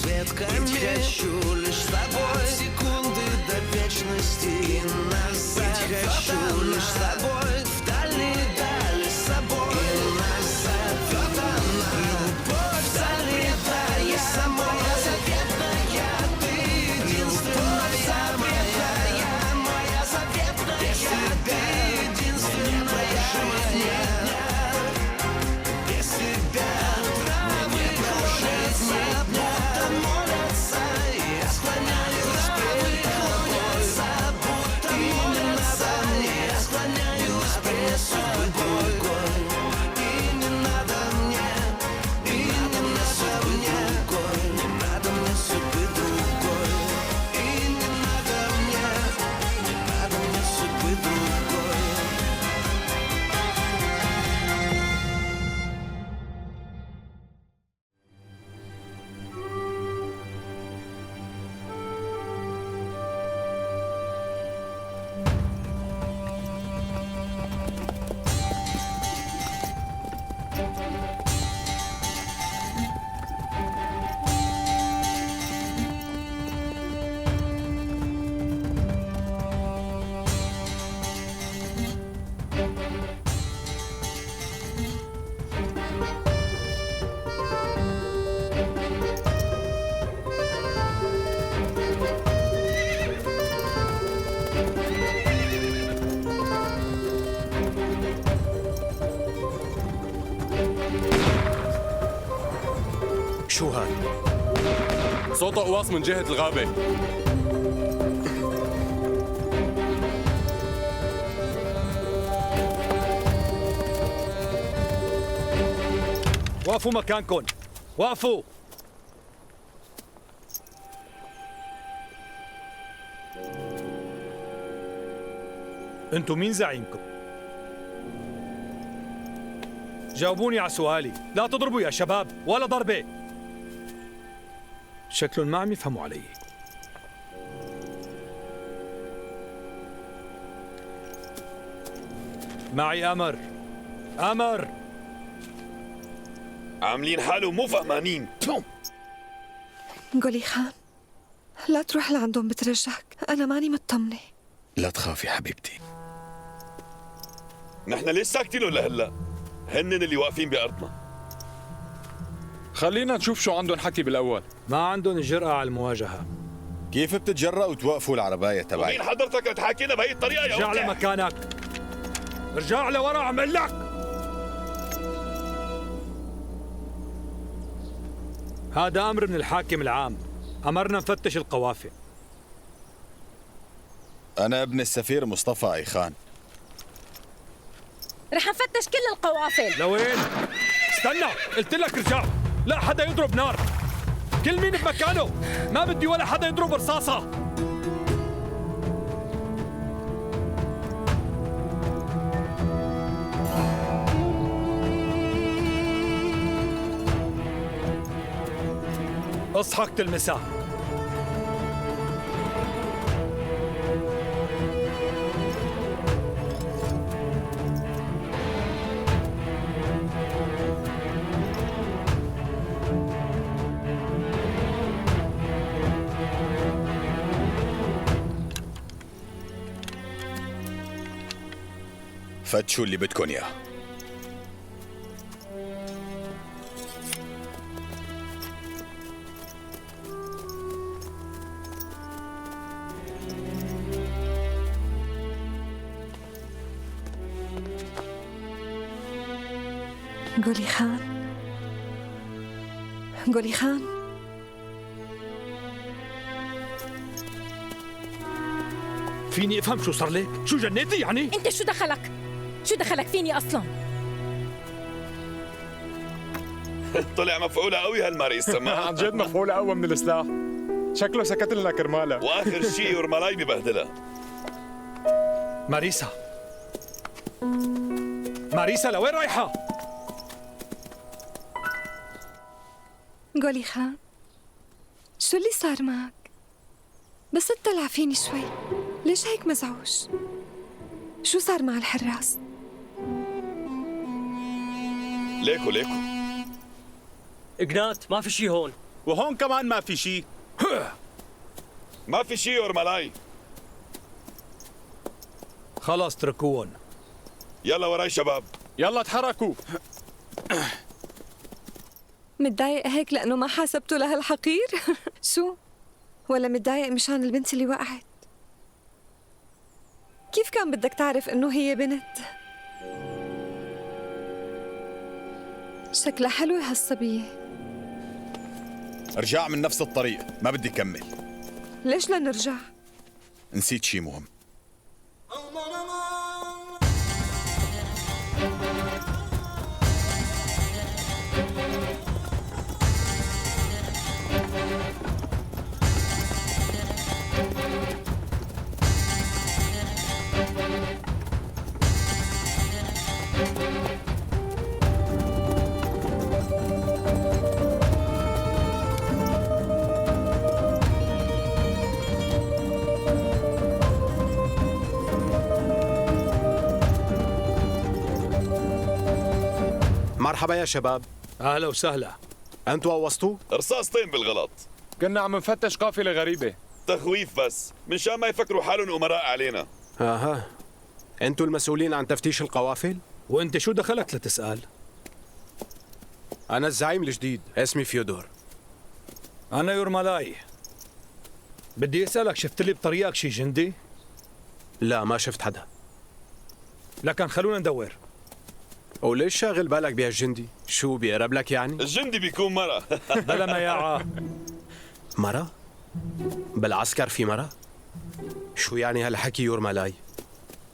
ветками. Ведь хочу лишь с тобой от секунды до вечности и назад. Ведь хочу лишь с тобой в дальние дали с собой и назад. Вот она, любовь в дальние дали с собой. Моя заветная, ты единственная моя заветная, без тебя единственная жизнь. Без тебя травы клонятся, будто молятся. Я склоняюсь перед тобой, будто молятся. Я склоняюсь перед тобой. И не надо мне, и не надо мне, не надо мне судьбы другой. И не надо мне судьбы другой. شو هاد؟ صوت أقواس من جهة الغابة. وقفوا مكانكم، وقفوا. انتوا مين زعيمكم؟ جاوبوني على سؤالي، لا تضربوا يا شباب ولا ضربة. شكلهم ما عم يفهموا علي. معي أمر. أمر. عاملين حالهم مو فهمانين. قولي خان، لا تروح لعندهم بترجاك، أنا ماني مطمنة. لا تخافي حبيبتي، نحن ليش ساكتين لهلا؟ هنن اللي واقفين بأرضنا. خلينا نشوف شو عندهم حكي بالأول. ما عندهم الجرأة على المواجهة. كيف بتتجرأ وتوقفوا العرباية تبعي؟ ومين حضرتك تحاكينا بهي الطريقة يا ارجع وقع؟ لمكانك. ارجع لورا عم اقول لك. هذا أمر من الحاكم العام، أمرنا نفتش القوافل. أنا ابن السفير مصطفى أي خان. رح نفتش كل القوافل. لوين؟ استنى، قلت لك ارجع، لا حدا يضرب نار. كل مين بمكانه، ما بدي ولا حدا يضرب رصاصة. اصحك تلمسها. فتشوا اللي بدكن اياه. قولي خان، قولي خان. فيني افهم شو صار لك؟ شو جنيتي يعني؟ انت شو دخلك؟ شو دخلك فيني اصلا؟ طلع مفعولة قوي هالماريسا. عن جد مفعولة قوي من السلاح. شكله سكت لنا كرمالها. واخر شيء ورمالاي ببهدلها. ماريسا، ماريسا لوين رايحة؟ قولي خان، شو اللي صار معك؟ بس اطلع فيني شوي، ليش هيك مزعوج؟ شو صار مع الحراس؟ ليكو إجنات ما في شي هون. وهون كمان ما في شيء. ما في شي يورمالاي. خلاص اتركوهم. يلا وراي شباب. يلا تحركوا. متضايق هيك لأنه ما حاسبته لهالحقير؟ شو؟ ولا متضايق مشان البنت اللي وقعت؟ كيف كان بدك تعرف إنه هي بنت؟ شكلها حلوة هالصبية. ارجع من نفس الطريق، ما بدي كمل. ليش لا نرجع؟ نسيت شي مهم. مرحبا يا شباب. اهلا وسهلا. انتوا قوصتوا؟ رصاصتين بالغلط. كنا عم نفتش قافلة غريبة. تخويف بس من شان ما يفكروا حالهم امراء علينا. اها. انتوا المسؤولين عن تفتيش القوافل؟ وانت شو دخلك لتسأل؟ انا الزعيم الجديد، اسمي فيودور. انا يورمالاي. بدي اسألك، شفت لي بطريقك شي جندي؟ لا ما شفت حدا. لكن خلونا ندور. وليش شاغل بالك بهالجندي؟ شو بيقرب لك يعني؟ الجندي بيكون مرة. بلا مياعة. مرة؟ بالعسكر في مرة؟ شو يعني هالحكي يورمالاي؟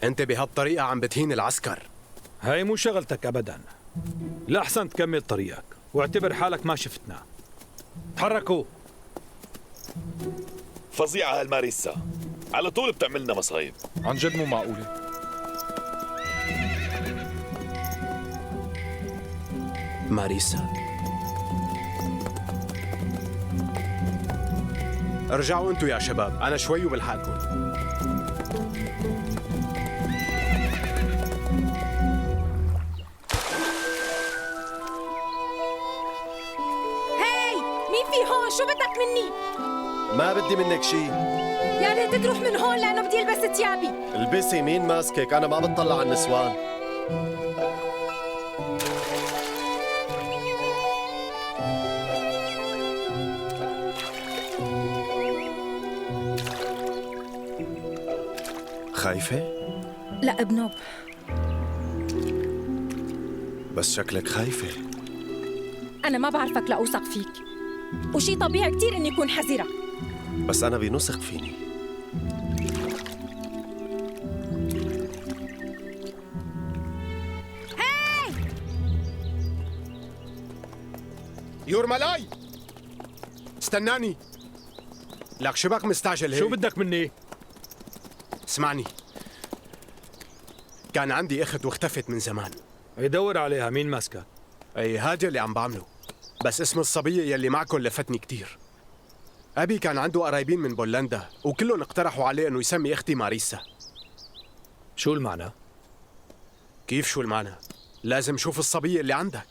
انت بهالطريقة عم بتهين العسكر. هاي مو شغلتك ابدا. لا احسن تكمل طريقك واعتبر حالك ما شفتنا. تحركوا. فظيعة هالماريسا، على طول بتعملنا مصايب. عن جد مو معقولة. ماريسا. ارجعوا انتوا يا شباب، انا شوي وبلحقكم. هاي مين في هون؟ شو بدك مني؟ ما بدي منك شيء. يا ريت تروح من هون لأنه بدي ألبس ثيابي. البسي، مين ماسكك؟ أنا ما بطلع على النسوان. خايفة؟ لا ابنوب. بس شكلك خايفة. أنا ما بعرفك لأوثق فيك، وشي طبيعي كتير إني أكون حذرة. بس أنا بنثق فيني. يورمالاي استناني. لك شبك مستعجل هيك؟ شو بدك مني؟ اسمعني، كان عندي اخت واختفت من زمان. يدور عليها، مين ماسكها؟ اي هذا اللي عم بعمله، بس اسم الصبية يلي معكم لفتني كتير. أبي كان عنده قرايبين من بولندا وكلهم اقترحوا عليه إنه يسمي أختي ماريسا. شو المعنى؟ كيف شو المعنى؟ لازم شوف الصبية اللي عندك.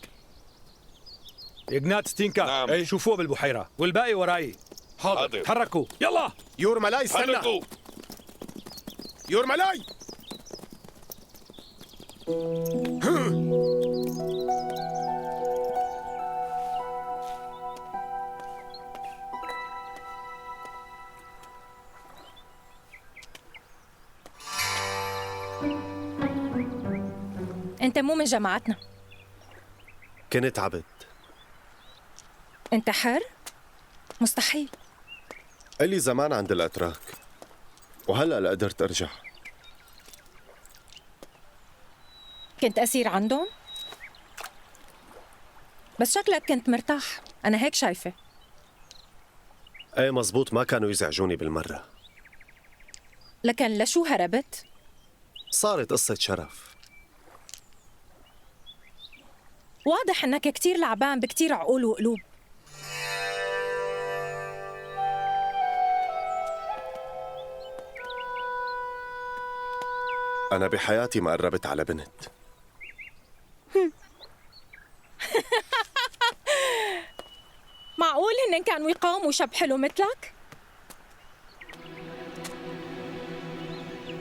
إجنات ستينكا. نعم. ايه شوفوها بالبحيرة والباقي وراي. حاضر. تحركوا يلا. يورمالاي استنى. حركوا. يورمالاي. أنت مو من جماعتنا. كنت عبد. أنت حر؟ مستحيل. إلي زمان عند الأتراك وهلأ قدرت أرجع. كنت أسير عندهم؟ بس شكلك كنت مرتاح، أنا هيك شايفة. ايه مزبوط، ما كانوا يزعجوني بالمرة. لكن لشو هربت؟ صارت قصة شرف. واضح إنك كتير لعبان بكتير عقول وقلوب. أنا بحياتي ما قربت على بنت. معقول هن كانوا شاب حلو مثلك؟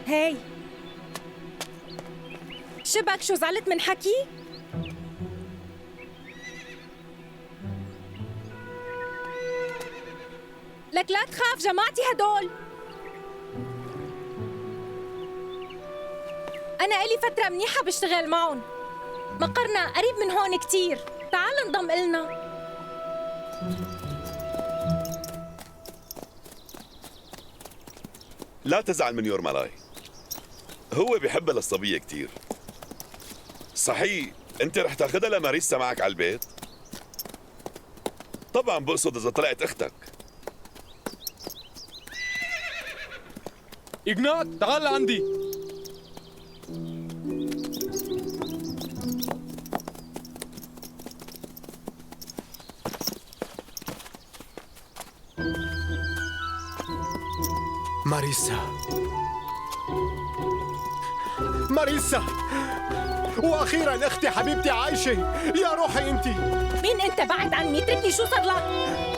هاي شبك شو زعلت من حكي؟ لك لا تخاف جماعتي هدول. أنا إلي فترة منيحة بشتغل معهم، مقرنا قريب من هون كتير، تعال انضم إلنا. لا تزعل من يورمالاي، هو بيحبها للصبية كتير. صحيح انت رح تاخدها لماريسا معك على البيت؟ طبعا بقصد اذا طلعت اختك. إجنات تعال لعندي. ماريسا، ماريسا، واخيرا اختي حبيبتي عايشه. يا روحي انت. مين أنت؟ بعد عني، اتركني. شو صار لك؟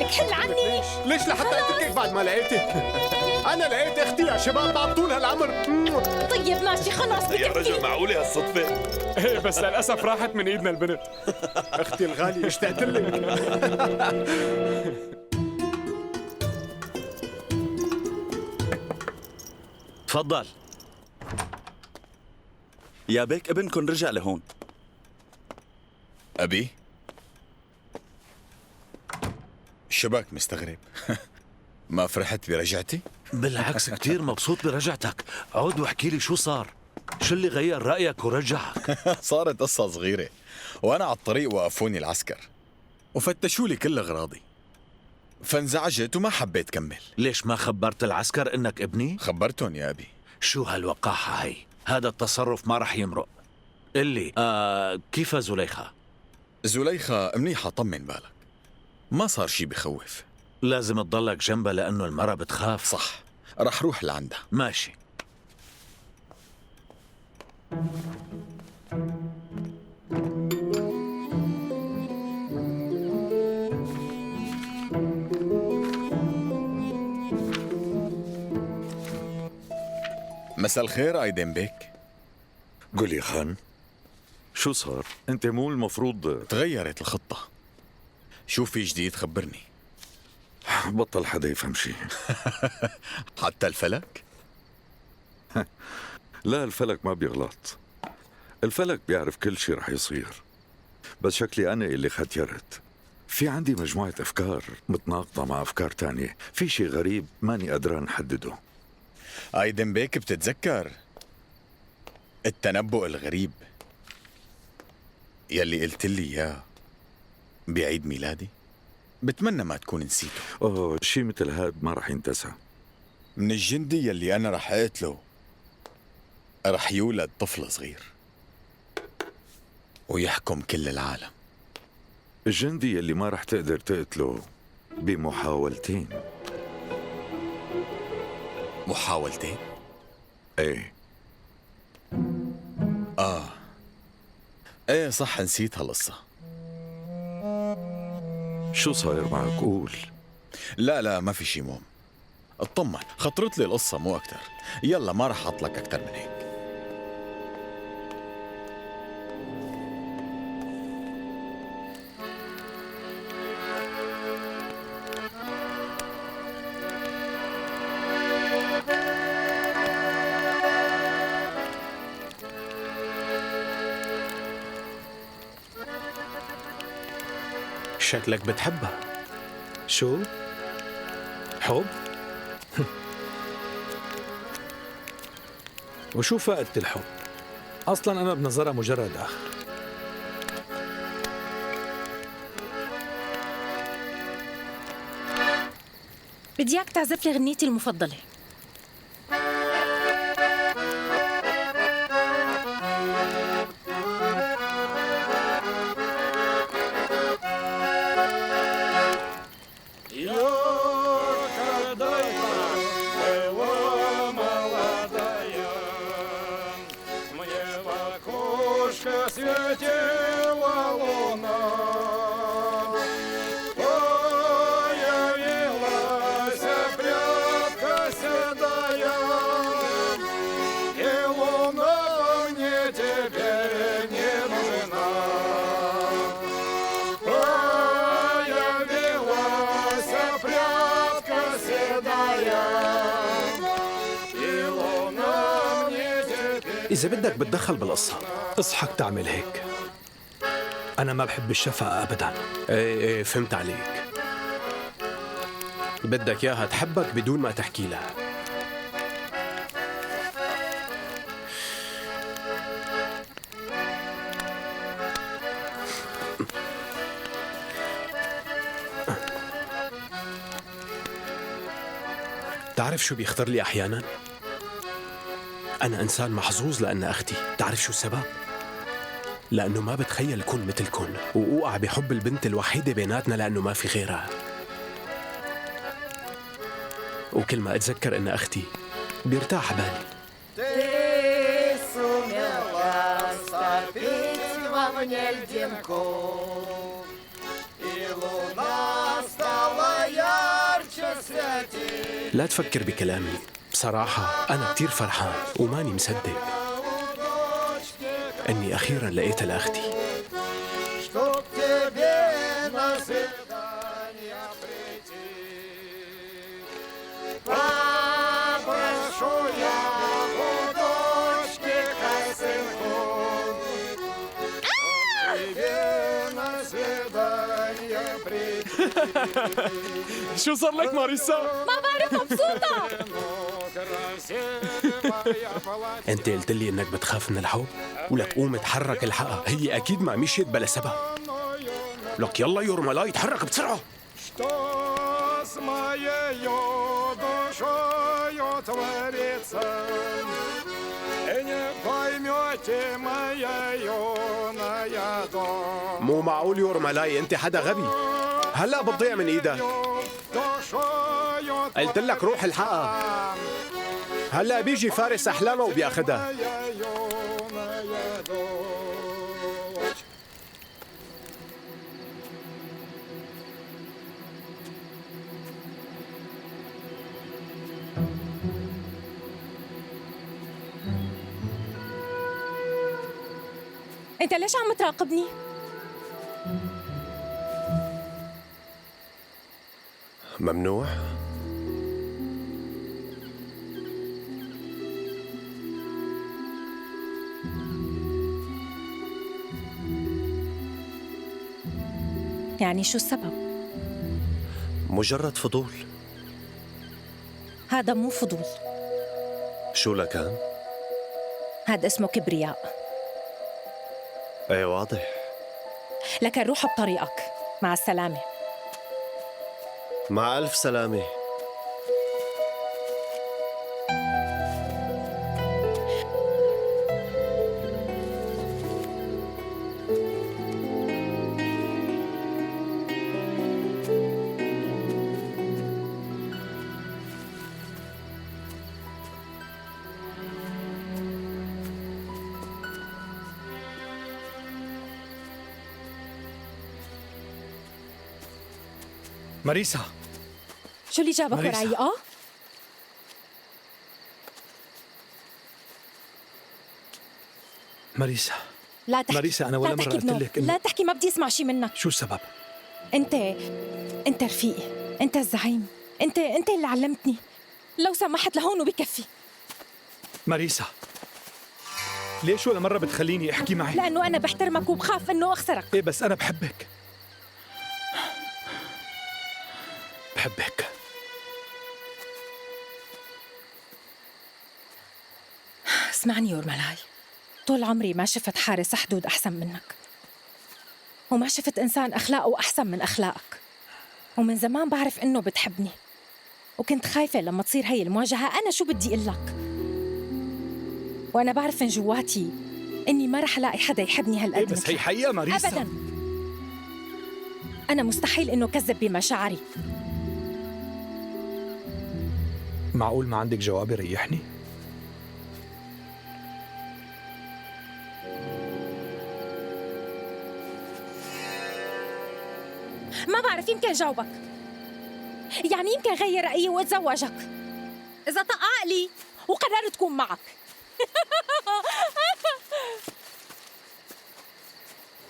لك حل عني. ليش لحتى اتركك بعد ما لقيتك؟ انا لقيت اختي يا شباب بعد طول هالعمر. طيب ماشي خلاص. يا رجل معقولة هالصدفة؟ ايه بس للاسف راحت من ايدنا البنت. اختي الغاليه اشتقت لك. تفضل. يا بيك ابنكن رجع لهون. أبي؟ شباك مستغرب. ما فرحت برجعتي؟ بالعكس كتير مبسوط برجعتك. عود واحكي لي شو صار، شو اللي غير رأيك ورجعك؟ صارت قصة صغيرة، وأنا على الطريق وقفوني العسكر وفتشوا لي كل أغراضي، فانزعجت وما حبيت كمل. ليش ما خبرت العسكر انك ابني؟ خبرتهم يا أبي. شو هالوقاحة هي؟ هذا التصرف ما رح يمرق. قلي كيف زليخة؟ زليخة منيحة، طمن بالك، ما صار شي بخوف. لازم تضلك جنبها لأنه المرة بتخاف. صح، رح روح لعندها. ماشي. مساء الخير أيدن بيك. قل يا خان، شو صار؟ انت مو المفروض تغيرت الخطة. شو في جديد خبرني. بطل حدا يفهم شيء. حتى الفلك؟ لا، الفلك ما بيغلط. الفلك بيعرف كل شيء رح يصير، بس شكلي أنا اللي ختيرت. في عندي مجموعة أفكار متناقضة مع أفكار تانية، في شيء غريب ماني قادران أحدده. أيدن بيك بتتذكر التنبؤ الغريب يلي قلت لي إياه بعيد ميلادي؟ بتمنى ما تكون نسيته. شيء مثل هاد ما رح ينتسى. من الجندي يلي أنا رح أقتله رح يولد طفل صغير ويحكم كل العالم. الجندي يلي ما رح تقدر تقتله بمحاولتين. محاولتين؟ ايه. ايه صح، نسيت هالقصة. شو صاير معك؟ قول. لا ما في شي مهم. اطمن، خطرت لي القصة مو أكتر. يلا ما رح أطلق أكتر من هيك. شكلك بتحبها. شو؟ حب؟ وشو فائدة الحب؟ أصلاً أنا بنظرها مجرد أخ. بدي اياك تعزف لي غنيتي المفضلة. Светила луна, появилась إذا بدك بتدخل بالقصة. اصحك تعمل هيك. أنا ما بحب الشفقة أبداً. ايه فهمت عليك. بدك إياها تحبك بدون ما تحكي لها. تعرف شو بيخطر لي أحياناً؟ أنا إنسان محظوظ لأن أختي. تعرف شو السبب؟ لأنه ما بتخيل كون مثلكن وأوقع بحب البنت الوحيدة بيناتنا لأنه ما في غيرها. وكل ما أتذكر إن أختي بيرتاح بالي. لا تفكر بكلامي، بصراحة أنا كتير فرحان وماني مصدق أني أخيراً لقيتها لأختي. شو صار لك ماريسا؟ ما بعرف، مبسوطة. أنت قلت لي إنك بتخاف من الحب ولك قوم اتحرك الحقها، هي أكيد ما مشيت بلا سبب. لك يلا يورمالاي اتحرك بسرعة. مو معقول يورمالاي، أنت حدا غبي. هلا بتضيع من ايدك. قلت لك روح الحقها. هلا بيجي فارس احلامه وبياخدها. انت ليش عم تراقبني؟ ممنوع؟ يعني شو السبب؟ مجرد فضول. هذا مو فضول، شو لكان؟ هذا اسمه كبرياء. ايه واضح. لكن روح بطريقك، مع السلامة. مع ألف سلامة. ماريسا، شو اللي جابك ماريسا. وراي؟ ماريسا، لا تحكي. ماريسا، أنا ولا لا مرة تحكي قلت بنور. لك لا تحكي، ما بدي اسمع شي منك. شو السبب؟ انت رفيقي، انت الزعيم، انت اللي علمتني. لو سمحت لهون وبكفي. ماريسا، ليش ولا مرة بتخليني أحكي معك؟ لأنه أنا بحترمك وبخاف إنه أخسرك. إيه بس أنا بحبك. بحبك. اسمعني يورمالاي، طول عمري ما شفت حارس حدود أحسن منك، وما شفت إنسان أخلاقه أحسن من أخلاقك، ومن زمان بعرف إنه بتحبني، وكنت خايفة لما تصير هي المواجهة أنا شو بدي أقول لك. وأنا بعرف من جواتي إني ما رح ألاقي حدا يحبني هالقد. إيه بس هي حقيقة ماريسا. أبداً، أنا مستحيل إنه كذب بمشاعري. معقول ما عندك جواب يريحني؟ ما بعرف، يمكن جاوبك، يعني يمكن غير رأيي واتزوجك إذا طق عقلي وقررت تكون معك.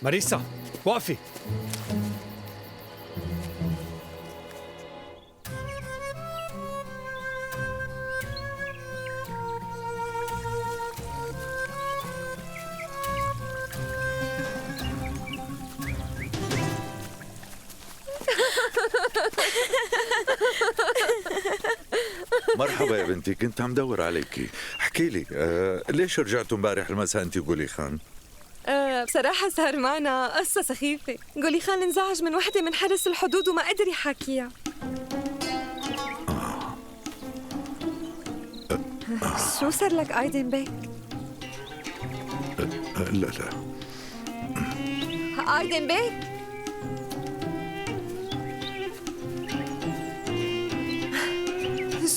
ماريسا، وقفي. مرحبا يا بنتي، كنت عم دور عليكي. احكي لي ليش رجعتوا امبارح المساء انت وقولي خان؟ بصراحة صار معنا قصة سخيفة. قولي خان انزعج من وحدة من حرس الحدود وما قدر يحاكيها. شو صار لك ايدن بيك؟ لا لا ايدن بيك؟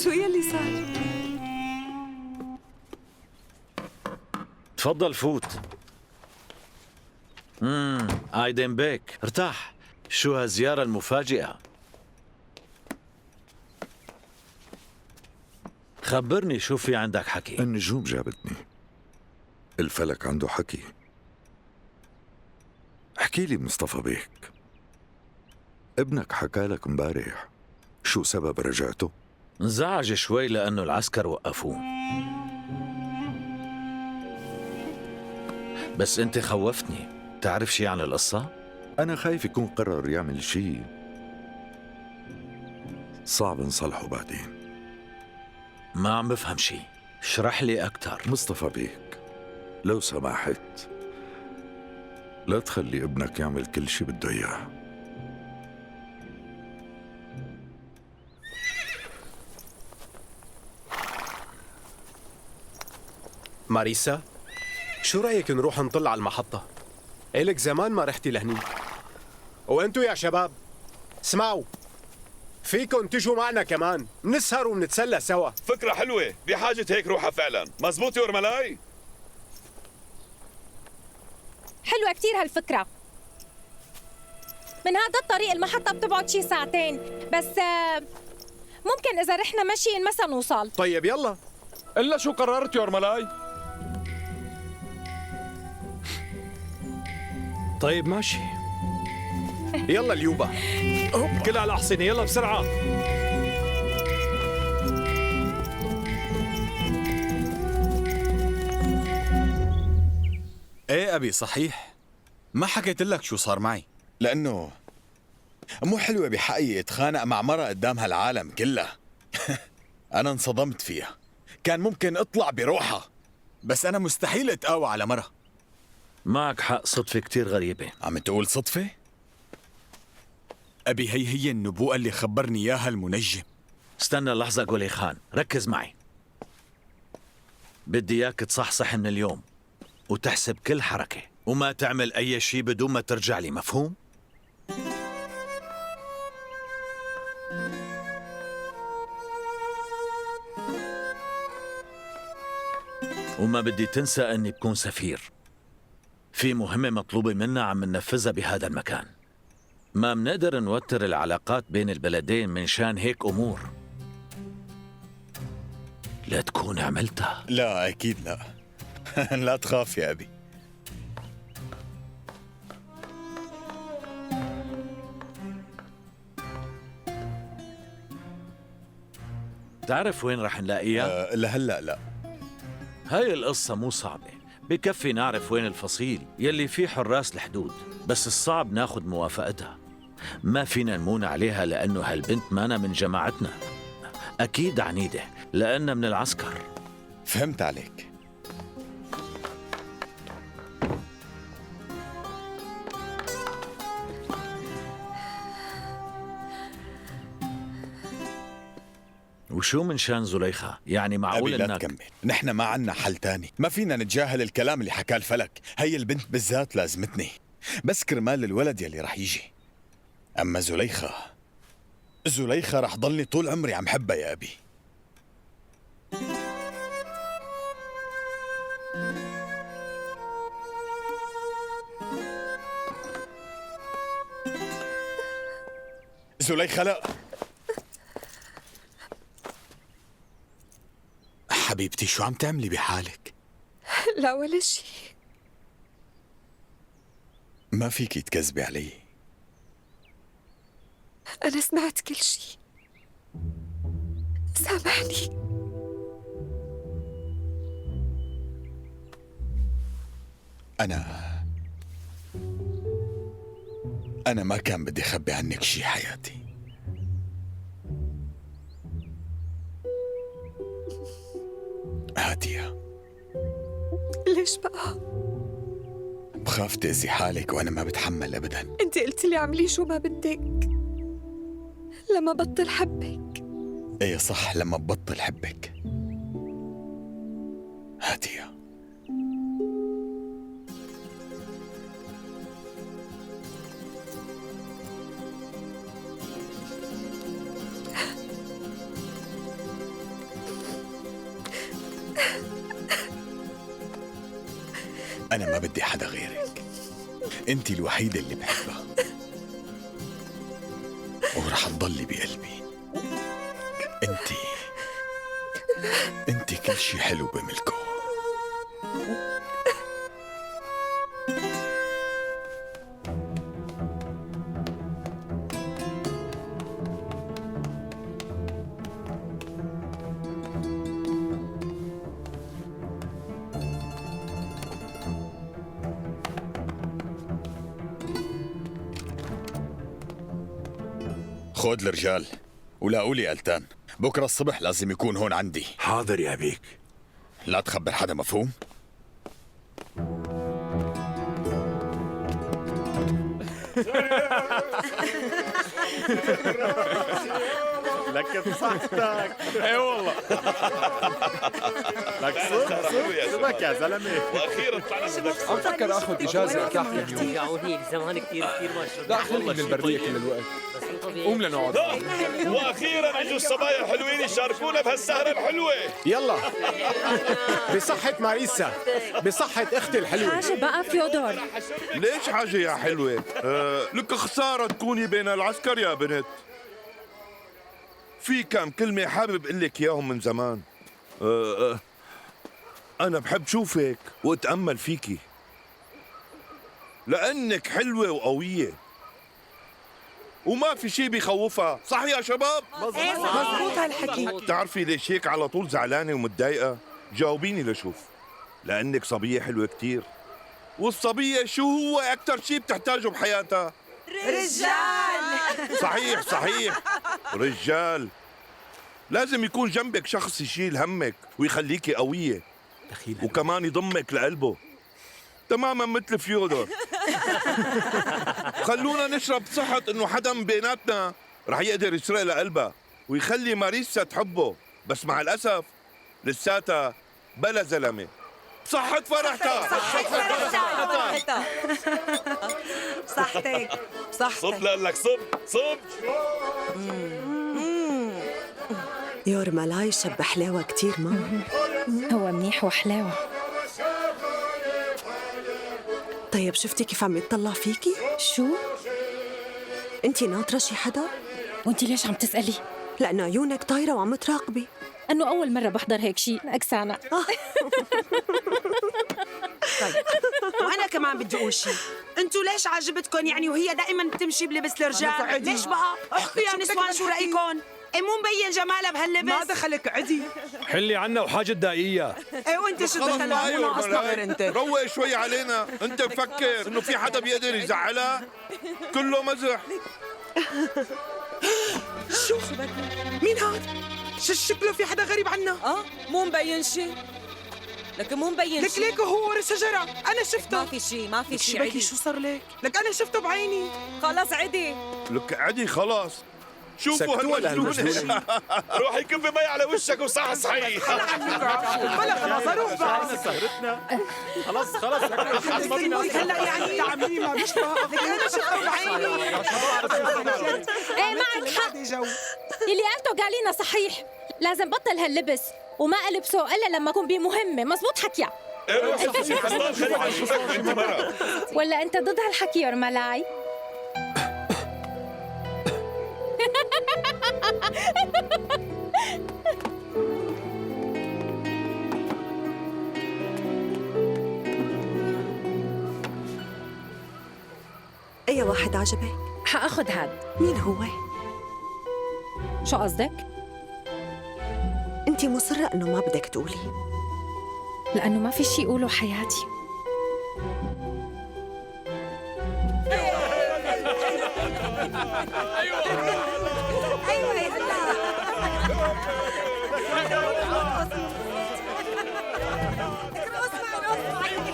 شو يلي صار؟ تفضل فوت. ايدن بيك، ارتاح. شو هالزيارة المفاجئة؟ خبرني شو في عندك حكي. النجوم جابتني، الفلك عنده حكي. احكي لي مصطفى بيك، ابنك حكى لك امبارح شو سبب رجعته؟ انزعج شوي لأنه العسكر وقفوه، بس انت خوفتني. تعرف شي عن القصة؟ أنا خايف يكون قرر يعمل شيء صعب نصلحه بعدين. ما عم بفهم شي، اشرح لي أكتر. مصطفى بيك لو سمحت لا تخلي ابنك يعمل كل شيء بده إياه. ماريسا، شو رأيك نروح نطل على المحطة؟ إلك زمان ما رحتي لهنيك. وانتو يا شباب اسمعوا، فيكن تجوا معنا كمان، نسهر ونتسلى سوا. فكرة حلوة، بحاجة هيك روحها فعلا. مزبوط يا ورملاي؟ حلوة كتير هالفكرة. من هذا الطريق المحطة بتبعد شي ساعتين بس، ممكن إذا رحنا مشي مسا نوصل. طيب يلا. إلا شو قررت يا ورملاي؟ طيب ماشي. يلا اليوبا، كلها على الأحصنة، يلا بسرعة. ايه ابي صحيح، ما حكيت لك شو صار معي، لانه مو حلوة بحقي اتخانق مع مرة قدام هالعالم كلها. انا انصدمت فيها، كان ممكن اطلع بروحها، بس انا مستحيل اتقاوى على مرة. معك حق، صدفة كتير غريبة. عم تقول صدفة؟ ابي هي النبوءة اللي خبرني اياها المنجم. استنى لحظة قولي خان، ركز معي. بدي اياك تصحصح من اليوم وتحسب كل حركة وما تعمل أي شيء بدون ما ترجع لي، مفهوم؟ وما بدي تنسى أني بكون سفير. في مهمة مطلوبة منا عم ننفذها بهذا المكان. ما منقدر نوتر العلاقات بين البلدين من شان هيك أمور لا تكون عملتها. لا أكيد لا. لا تخاف يا أبي. تعرف وين رح نلاقيها؟ لهلأ لا. هاي القصة مو صعبة، بكفي نعرف وين الفصيل يلي فيه حراس الحدود، بس الصعب ناخد موافقتها. ما فينا نمون عليها لأنه هالبنت مانا من جماعتنا، أكيد عنيدة لأنها من العسكر. فهمت عليك. وشو من شان زليخة؟ يعني معقول أبي لا إنك تكمل، نحن ما عنا حل تاني، ما فينا نتجاهل الكلام اللي حكاه الفلك. هي البنت بالذات لازمتني، بس كرمال الولد يلي رح يجي. أما زليخة رح ضلني طول عمري عم حبها يا أبي. زليخة لا. حبيبتي شو عم تعملي بحالك؟ لا ولا شيء. ما فيكي تكذبي علي. أنا سمعت كل شيء، سامحني. أنا ما كان بدي أخبي عنك شي حياتي. هاتية، ليش بقى؟ بخاف تأذي حالك وأنا ما بتحمل أبداً. انت قلت لي اعملي شو ما بدك لما بطل حبك. إيه صح، لما ببطل حبك. هاتية، أنا ما بدي حدا غيرك، أنت الوحيدة اللي بحبها ورح تضلي بقلبي. أنت كل شي حلو بملكه. خود الرجال ولاقوا لي قلتان، بكره الصبح لازم يكون هون عندي. حاضر يا بيك. لا تخبر حدا، مفهوم؟ لك بصحتك. اي والله. لك صدق يا زلمه. واخيرا طلعنا بدك. عم فكر اخذ اجازه كافيه اليوم. يا عوني زمان كثير ما شربت. لا خليني من البرديه كل الوقت. قوم لنقعد. واخيرا اجوا الصبايا الحلوين يشاركونا بهالسهره الحلوه. يلا بصحة ماريسا، بصحة اختي الحلوة. حاجة بقى فيودور. ليش حاجة يا حلوة؟ لك خسارة تكوني بين العسكر يا بنت. في كم كلمة حابب اقول لك اياهم من زمان. أنا بحب شوفك وأتأمل فيكي لأنك حلوة وقوية وما في شي بيخوفها، صح يا شباب؟ مزبوط هالحكي. بتعرفي ليش هيك على طول زعلانة ومتضايقة؟ جاوبيني لشوف. لأنك صبية حلوة كتير، والصبية شو هو أكتر شي بتحتاجه بحياتها؟ رجال. صحيح رجال. لازم يكون جنبك شخص يشيل همك ويخليكي قوية وكمان يضمك لقلبه تماما مثل فيودور. خلونا نشرب صحة انه حدا من بيناتنا رح يقدر يسرق لقلبها ويخلي ماريسا تحبه، بس مع الأسف لساتها بلا زلمة. صحة فرحتها. صحتك. صب لك صب. يور ملاي شب حلاوة كتير ما هو منيح وحلاوة. طيب شفتي كيف عم يتطلع فيكي؟ شو؟ انتي ناطرة شي حدا؟ وانتي ليش عم تسألي؟ لأنه عيونك طايرة وعم تراقبي. انه اول مرة بحضر هيك شيء اكسانا. طيب وانا كمان بدي اقول شيء، انتوا ليش عاجبتكم يعني وهي دائما بتمشي بلبس الرجال؟ ليش بقى؟ احكوا يا نسوان شو رايكم؟ مو مبين جمالها بهاللبس؟ ما دخلك عدي. حلي عنا وحاجة دقيقة. ايه وانت شو دخلك؟ مو ناقصنا غير انت. روق شوي علينا، انت مفكر انه في حدا بيقدر يزعلها؟ كله مزح. شو مين هاد؟ شكله في حدا غريب عنا. مو مبين شيء. لك مو مبين لك ليك هو ورا شجرة، أنا شفته. ما في شيء عدي. شو صار لك؟ لك أنا شفته بعيني. خلاص عدي. لك عدي خلاص. شوفوا هالمجنونة. روحي كبي مي على وشك وصحصحي. بلا خلاص أروح بقى. خلاص هلا يعني تعملي ما بيشبه. لك أنا شفته بعيني. ايه معك حق، اللي قالته قالينا صحيح. لازم بطل هاللبس وما ألبسه إلا لما أكون بمهمة. مزبوط حكيا. ولا أنت ضد هالحكي يا ملاي؟ أي واحد عجبك؟ حأخذ هاد. مين هو؟ شو قصدك؟ أنت مصرة إنه ما بدك تقولي؟ لأنه ما في شيء يقوله حياتي. أيوة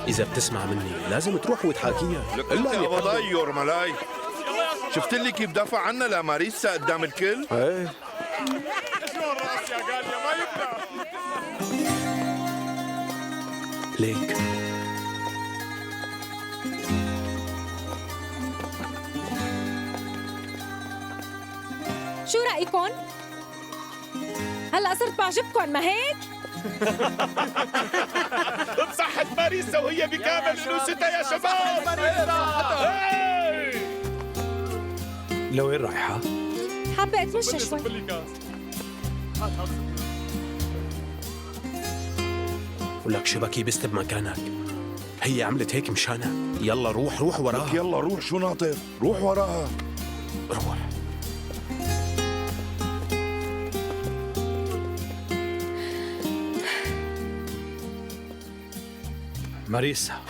إذا بتسمع مني لازم تروح وتحاكيها. لك انت يا وضاي يور ملاي، شفت لي كيف دافع عنا لماريسا قدام الكل؟ ايه ليك شو رأيكم؟ هلا صرت بعجبكم ما هيك؟ بصحة ماريسا وهي بكامل انوثتها يا شباب. لوين رايحة؟ حابة اتمشى شوي. ولك شبكي بست بمكانك، هي عملت هيك مشانك. يلا روح وراها. يلا روح، شو ناطر؟ روح وراها. روح. ماريسا،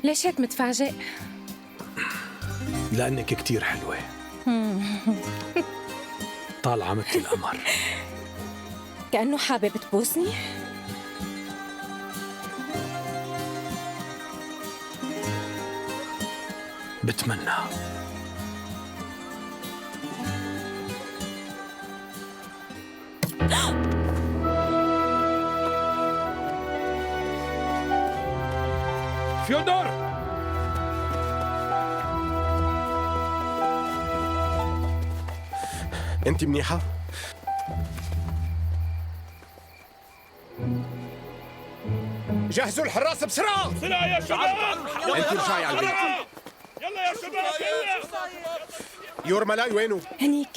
ليش هيك متفاجئ؟ لأنك كتير حلوة، طالعة مثل القمر. كأنه حابب تبوسني؟ بتمنى. فيودور، انت منيحة؟ جهزوا الحراسة بسرعة. بسرعة يا شباب. انت رجعي على البيت. يلا يا شباب يلا. يور ملاي وينه؟ هنيك.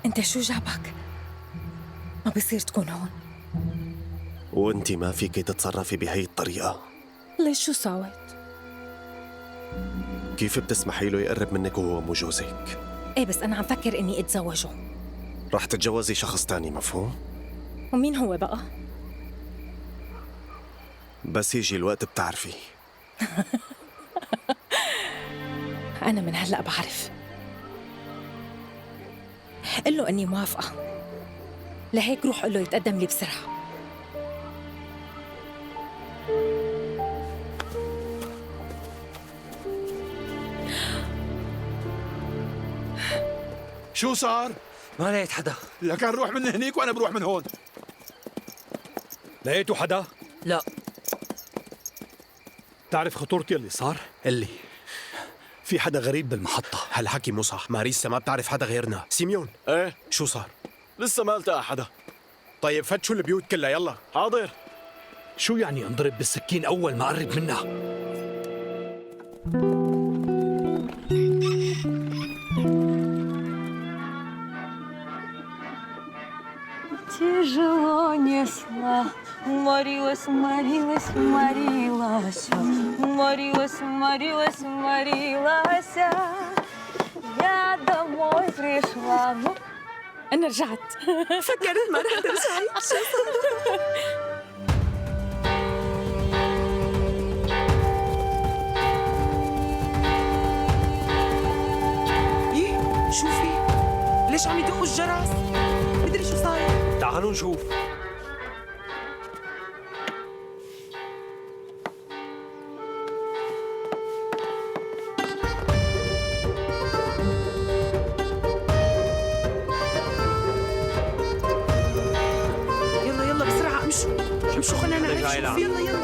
انت شو جابك؟ ما بصير تكون هون. وانت ما فيك تتصرفي بهي الطريقة. ليش شو ساويت؟ كيف بتسمحي له يقرب منك وهو مو جوزك؟ ايه بس انا عم فكر اني اتزوجه. رح تتجوزي شخص تاني، مفهوم؟ ومين هو بقى؟ بس يجي الوقت بتعرفي. انا من هلأ بعرف. قل له اني موافقة، لهيك روح قل له يتقدم لي بسرعة. شو صار؟ ما لقيت حدا. لكان روح من هنيك وانا بروح من هون. لقيتوا حدا؟ لا. تعرف خطورتي اللي صار؟ اللي في حدا غريب بالمحطة. هالحكي مو صح. ماريسا ما بتعرف حدا غيرنا. سيميون، ايه شو صار؟ لسه ما التقى حدا. طيب فتشوا البيوت كلها يلا. حاضر. شو يعني انضرب بالسكين أول ما قرب منها؟ Тяжело несла, морилась, морилась, морилась, морилась, морилась, морилась. Я домой пришла. أنا رجعت. فكرت ما رح ترجعي. شو صار؟ ايه شو في؟ ليش عم يدقوا الجرس؟ مدري شو صاير. تعالوا نشوف. يلا يلا بسرعة امشوا امشوا خلينا نشوف. يلا يلا.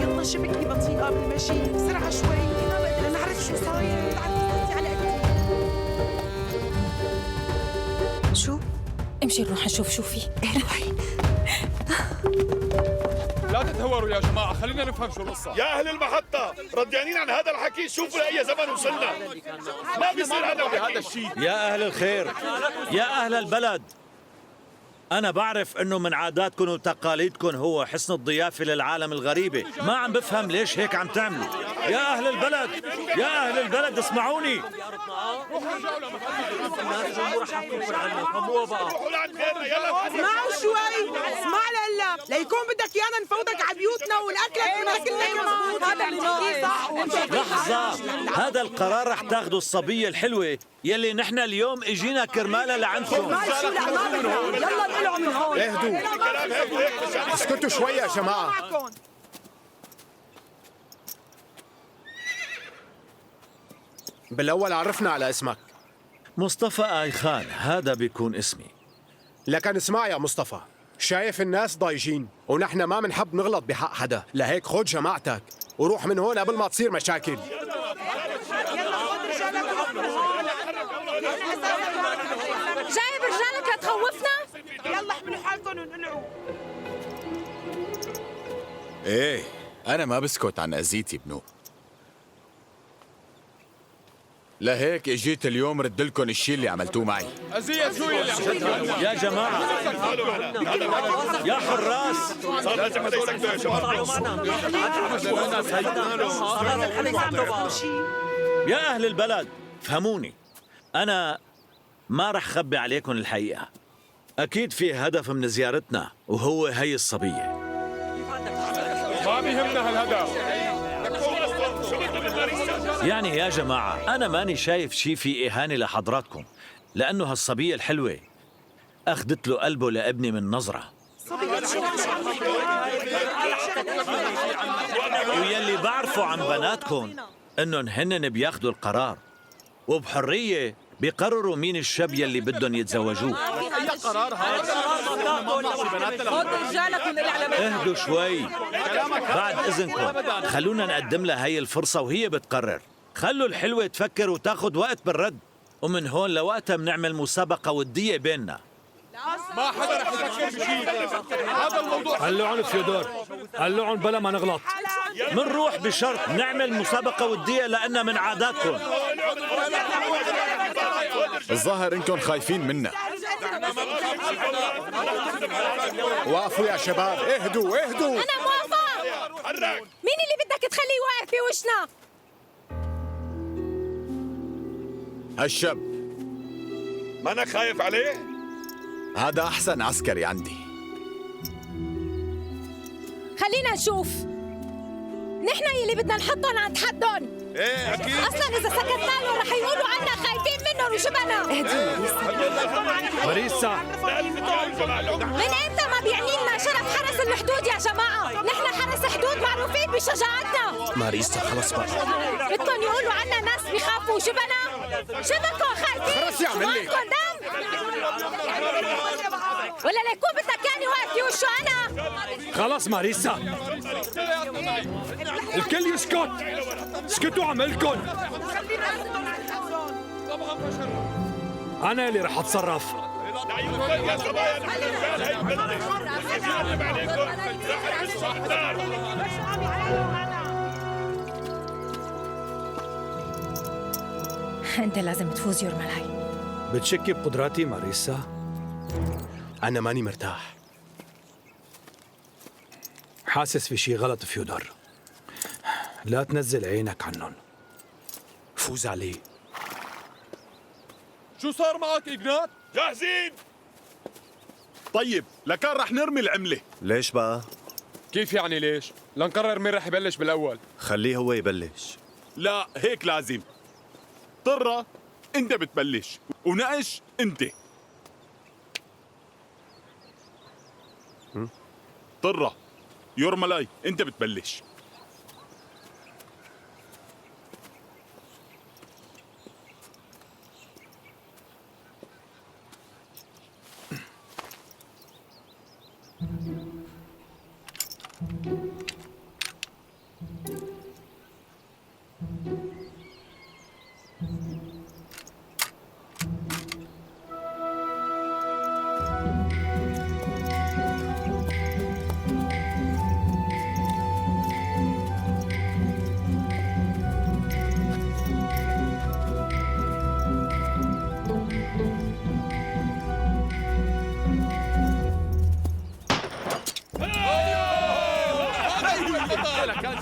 يلا شبكي بطيئة بالمشي بسرعة شوي. بدنا نعرف شو صاير. شو؟ امشي نروح نشوف شو في. ايه روحي. لا تتهوروا يا جماعة، خلينا نفهم شو القصة. يا أهل المحطة رديانين عن هذا الحكي. شوفوا لأي زمن وصلنا. ما بيصير هذا الحكي. يا أهل الخير، يا أهل البلد، أنا بعرف إنه من عاداتكم وتقاليدكم هو حسن الضيافة للعالم الغريبة، ما عم بفهم ليش هيك عم تعملوا. يا أهل البلد، يا أهل البلد اسمعوني. اسمعوا شوي، اسمع لهلا ليكون بدك ايانا نفوتك على بيوتنا وناكلك وناكلنا كمان. هذا اللي بحكيه صح. لحظة، هذا القرار رح تاخذوا الصبية الحلوة يلي نحن اليوم اجينا كرمالها لعندكم. يلا نقلعوا من هون. اهدوا، اسكتوا شوي يا جماعة. بالأول عرفنا على اسمك. مصطفى آي خان، هذا بيكون اسمي. لكن اسمع يا مصطفى، شايف الناس ضايجين ونحن ما منحب نغلط بحق حدا، لهيك خد جماعتك وروح من هون قبل ما تصير مشاكل. جايب رجالك لتخوفنا؟ يلا احملوا حالكم ونقلعوا. ايه انا ما بسكت عن اذيتي بنو، لهيك اجيت اليوم رد لكم الشيء اللي عملتوه معي. أزية شو اللي عملتوه؟ يا جماعة، يا حراس، يا أهل البلد، فهموني. أنا ما رح خبي عليكم الحقيقة. أكيد في هدف من زيارتنا وهو هي الصبية. ما بيهمنا هالهدف. يعني يا جماعة، أنا ماني شايف شي في إهانة لحضراتكم، لأنه هالصبية الحلوة أخذت له قلبه لابني من نظرة. ويلي بعرفه عن بناتكم إنهم هنن بياخدوا القرار وبحرية بيقرروا مين الشاب يلي بدهم يتزوجوه. اهدوا شوي، بعد إذنكم خلونا نقدم لها هاي الفرصة وهي بتقرر. خلوا الحلوة تفكر وتاخد وقت بالرد، ومن هون لوقتها بنعمل مسابقة ودية بيننا. ما حدا رح يفكر بشيء، هذا الموضوع. قلعن فيودور، قلعن بلا ما نغلط. منروح بشرط نعمل مسابقة ودية لأنها من عاداتكم. الظاهر انكم خايفين منا. وقفوا يا شباب، اهدوا اهدوا. أنا موافق. مين اللي بدك تخليه واقف في وشنا؟ هالشاب ما أنا خايف عليه؟ هذا أحسن عسكري عندي. خلينا نشوف. نحن يلي بدنا نحطهم عند حدهم. ايه اكيد. اصلا اذا سكتنا له رح يقولوا عنا خايفين منهم وشبنا. ماريسا، من امتى ما بيعني لنا شرف حرس الحدود يا جماعه؟ نحن حرس حدود معروفين بشجاعتنا. ماريسا خلص بقى. بدكم يقولوا عنا ناس بيخافوا وشبنا؟ شبكوا خايفين؟ خلص يا عملي. شو دم؟ ولا ليكون بدك يعني واقف في وشه انا؟ خلص ماريسا، الكل يسكت. اسكتوا عملكن. أنا اللي رح أتصرف. انت لازم تفوز يورمالاي. بتشكي بقدراتي ماريسا؟ أنا ماني مرتاح. حاسس في شي غلط فيودور. لا تنزل عينك عنهم. فوز عليه. شو صار معك إجنات؟ جاهزين؟ طيب لكان رح نرمي العملة. ليش بقى؟ كيف يعني ليش؟ لنقرر مين رح يبلش بالأول. خليه هو يبلش. لا هيك لازم. طرة انت بتبلش ونقش انت. طرة يورمالاي انت بتبلش.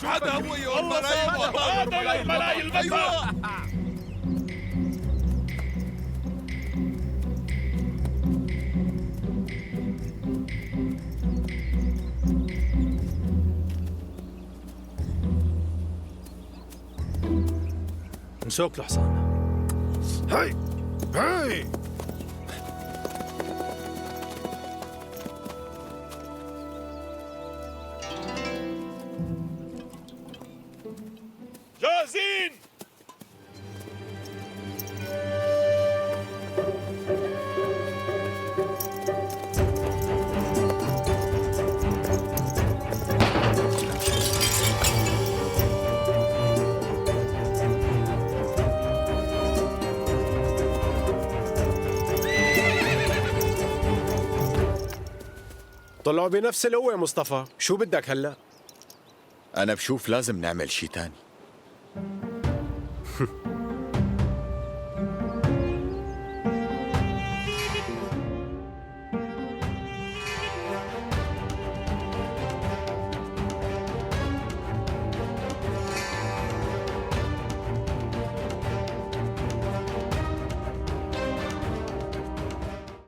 هذا هو يور ملاي. هذا يور ملاي المذهب. مسوك له حصان. هاي هاي جاهزين. طلعوا بنفس القوة مصطفى، شو بدك هلا؟ أنا بشوف لازم نعمل شي تاني.